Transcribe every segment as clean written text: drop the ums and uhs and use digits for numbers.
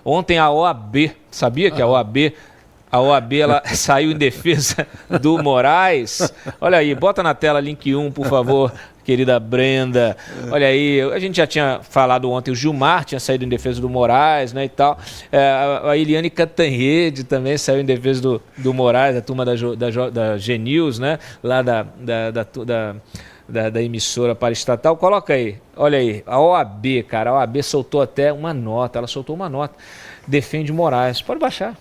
Ontem a OAB, sabia que a OAB ela saiu em defesa do Moraes? Olha aí, bota na tela link 1, por favor, querida Brenda. Olha aí, a gente já tinha falado ontem, o Gilmar tinha saído em defesa do Moraes, né, e tal. A Eliane Cantanhede também saiu em defesa do Moraes, a turma da G-News, né, lá da emissora paraestatal. Coloca aí, olha aí, a OAB, cara, a OAB soltou até uma nota, ela soltou uma nota, defende Moraes. Pode baixar.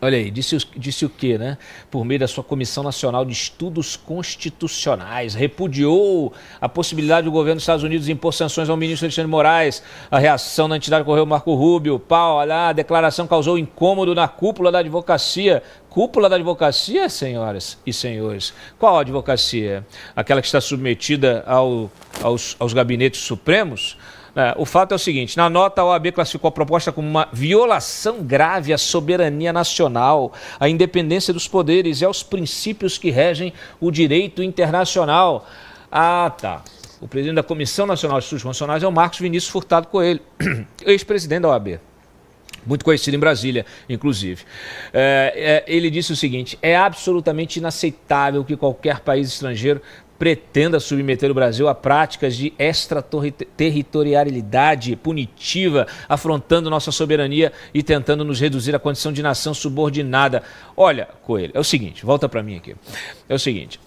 Olha aí, disse o quê, né? Por meio da sua Comissão Nacional de Estudos Constitucionais, repudiou a possibilidade do governo dos Estados Unidos impor sanções ao ministro Alexandre de Moraes. A reação da entidade correu Marco Rubio. A declaração causou incômodo na cúpula da advocacia. Cúpula da advocacia, senhoras e senhores? Qual advocacia? Aquela que está submetida aos gabinetes supremos? O fato é o seguinte, na nota a OAB classificou a proposta como uma violação grave à soberania nacional, à independência dos poderes e aos princípios que regem o direito internacional. Tá. O presidente da Comissão Nacional de Estudos Constitucionais é o Marcos Vinícius Furtado Coelho, ex-presidente da OAB. Muito conhecido em Brasília, inclusive. Ele disse o seguinte: é absolutamente inaceitável que qualquer país estrangeiro pretenda submeter o Brasil a práticas de extraterritorialidade punitiva, afrontando nossa soberania e tentando nos reduzir à condição de nação subordinada. Olha, Coelho, é o seguinte, volta para mim aqui. É o seguinte,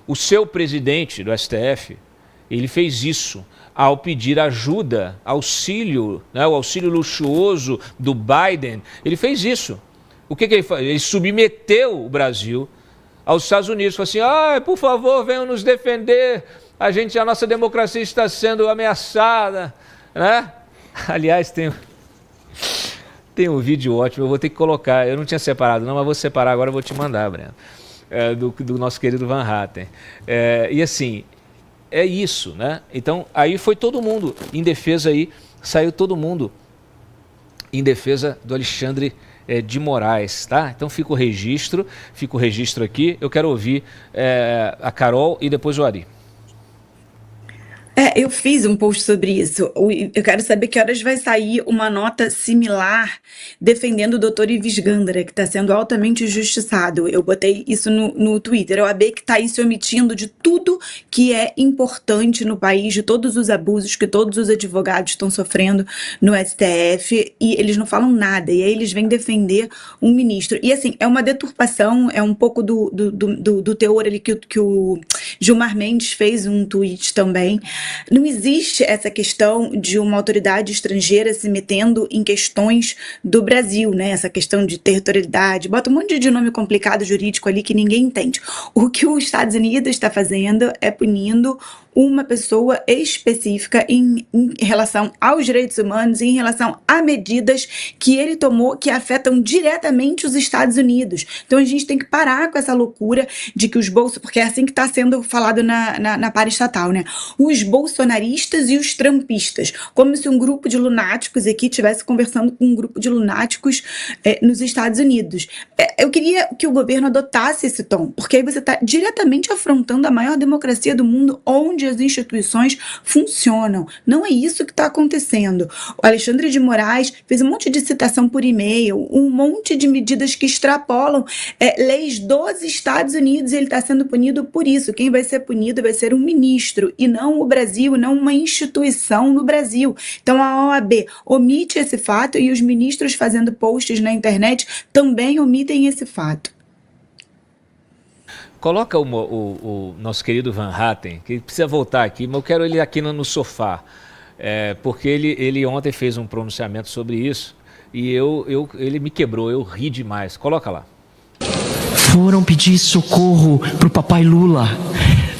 o seu presidente do STF, ele fez isso ao pedir ajuda, auxílio, né, o auxílio luxuoso do Biden. Ele fez isso. O que ele fez? Ele submeteu o Brasil aos Estados Unidos, falou assim: por favor, venham nos defender, a nossa democracia está sendo ameaçada, né? Aliás, tem um vídeo ótimo, eu vou ter que colocar, eu não tinha separado não, mas vou separar agora, eu vou te mandar, Breno, do nosso querido Van Hatten. E assim, é isso, né? Então, aí foi todo mundo em defesa aí, saiu todo mundo em defesa do Alexandre de Moraes, tá? Então fica o registro aqui. Eu quero ouvir a Carol e depois o Ari. Eu fiz um post sobre isso. Eu quero saber que horas vai sair uma nota similar defendendo o doutor Ives Gandara, que está sendo altamente injustiçado. Eu botei isso no Twitter. A OAB que está aí se omitindo de tudo que é importante no país, de todos os abusos que todos os advogados estão sofrendo no STF, e eles não falam nada. E aí eles vêm defender um ministro. E assim, é uma deturpação, é um pouco do teor ali que o Gilmar Mendes fez um tweet também. Não existe essa questão de uma autoridade estrangeira se metendo em questões do Brasil, né? Essa questão de territorialidade, bota um monte de nome complicado jurídico ali que ninguém entende. O que os Estados Unidos está fazendo é punindo uma pessoa específica em relação aos direitos humanos, em relação a medidas que ele tomou que afetam diretamente os Estados Unidos. Então a gente tem que parar com essa loucura de que porque é assim que está sendo falado na paraestatal, né? Os bolsonaristas e os trumpistas, como se um grupo de lunáticos aqui estivesse conversando com um grupo de lunáticos nos Estados Unidos. Eu queria que o governo adotasse esse tom, porque aí você está diretamente afrontando a maior democracia do mundo, onde as instituições funcionam. Não é isso que está acontecendo. O Alexandre de Moraes fez um monte de citação por e-mail, um monte de medidas que extrapolam leis dos Estados Unidos, e ele está sendo punido por isso. Quem vai ser punido vai ser um ministro, e não o Brasil, não uma instituição no Brasil. Então a OAB omite esse fato, e os ministros fazendo posts na internet também omitem esse fato. Coloca o nosso querido Van Hatten, que precisa voltar aqui, mas eu quero ele aqui no sofá, porque ele ontem fez um pronunciamento sobre isso e ele me quebrou, eu ri demais. Coloca lá. Foram pedir socorro pro papai Lula.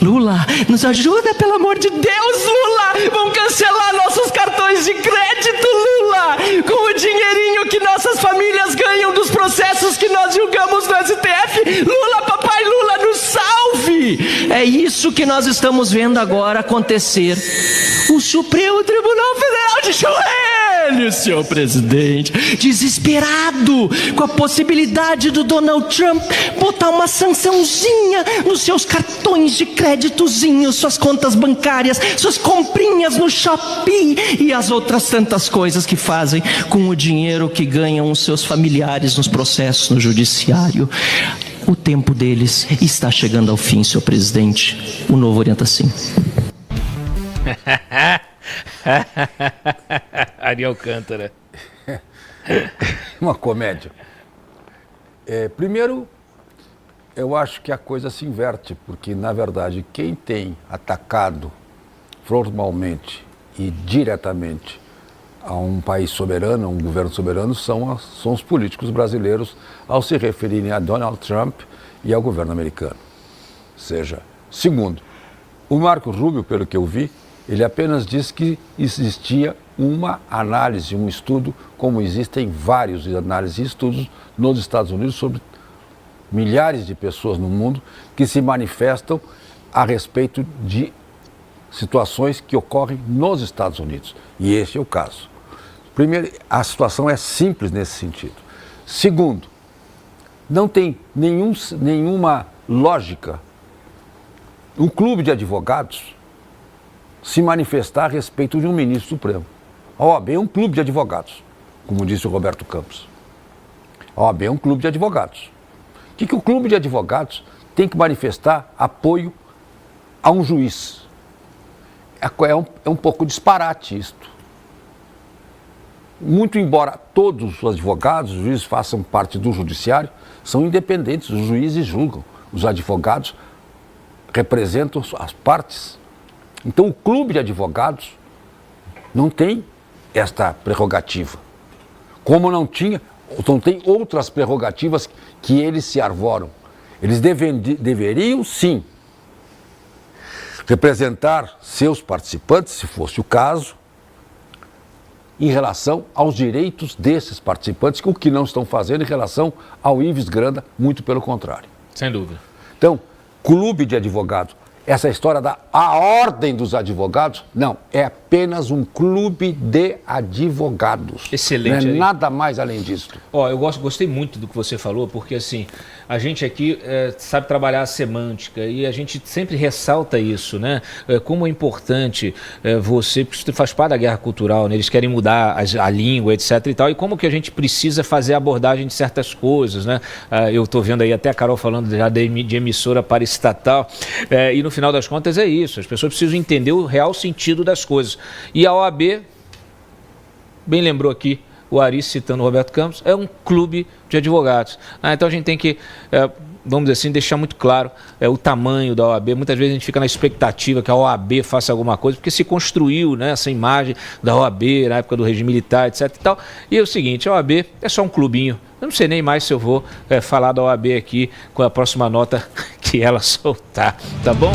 Lula, nos ajuda, pelo amor de Deus, Lula! Vão cancelar nossos cartões de crédito, Lula! Com o dinheirinho que nossas famílias ganham dos processos que nós julgamos no STF. Lula, papai Lula, nos salve! É isso que nós estamos vendo agora acontecer. O Supremo Tribunal Federal de Olha o senhor presidente, desesperado com a possibilidade do Donald Trump botar uma sançãozinha nos seus cartões de créditozinho, suas contas bancárias, suas comprinhas no Shopee e as outras tantas coisas que fazem com o dinheiro que ganham os seus familiares nos processos no judiciário. O tempo deles está chegando ao fim, senhor presidente. O Novo orienta assim. Ari Alcântara. Uma comédia. Primeiro, eu acho que a coisa se inverte, porque, na verdade, quem tem atacado formalmente e diretamente a um país soberano, a um governo soberano, são os políticos brasileiros ao se referirem a Donald Trump e ao governo americano. Ou seja, segundo, o Marco Rubio, pelo que eu vi, ele apenas disse que existia uma análise, um estudo, como existem vários análises e estudos nos Estados Unidos sobre milhares de pessoas no mundo que se manifestam a respeito de situações que ocorrem nos Estados Unidos. E esse é o caso. Primeiro, a situação é simples nesse sentido. Segundo, não tem nenhuma lógica um clube de advogados se manifestar a respeito de um ministro supremo. A OAB é um clube de advogados, como disse o Roberto Campos. A OAB é um clube de advogados. O que o clube de advogados tem que manifestar apoio a um juiz? É um pouco disparate isto. Muito embora todos os advogados, os juízes façam parte do judiciário, são independentes, os juízes julgam, os advogados representam as partes. Então o clube de advogados não tem esta prerrogativa. Como não tem outras prerrogativas que eles se arvoram. Eles deveriam, sim, representar seus participantes, se fosse o caso, em relação aos direitos desses participantes, o que não estão fazendo em relação ao Ives Granda, muito pelo contrário. Sem dúvida. Então, clube de advogados, essa história da ordem dos advogados, não, é apenas um clube de advogados. Excelente. Não é nada mais além disso. Eu gostei muito do que você falou, porque assim, a gente aqui sabe trabalhar a semântica e a gente sempre ressalta isso, né? Como é importante porque isso faz parte da guerra cultural, né? Eles querem mudar a língua, etc e tal, e como que a gente precisa fazer a abordagem de certas coisas, né? Eu estou vendo aí até a Carol falando já de emissora para estatal, e no final das contas é isso, as pessoas precisam entender o real sentido das coisas. E a OAB, bem lembrou aqui o Ari citando o Roberto Campos, é um clube de advogados. Então a gente tem que, vamos dizer assim, deixar muito claro o tamanho da OAB. Muitas vezes a gente fica na expectativa que a OAB faça alguma coisa, porque se construiu, né, essa imagem da OAB na época do regime militar, etc e tal. E é o seguinte, a OAB é só um clubinho. Eu não sei nem mais se eu vou falar da OAB aqui com a próxima nota que ela soltar, tá bom?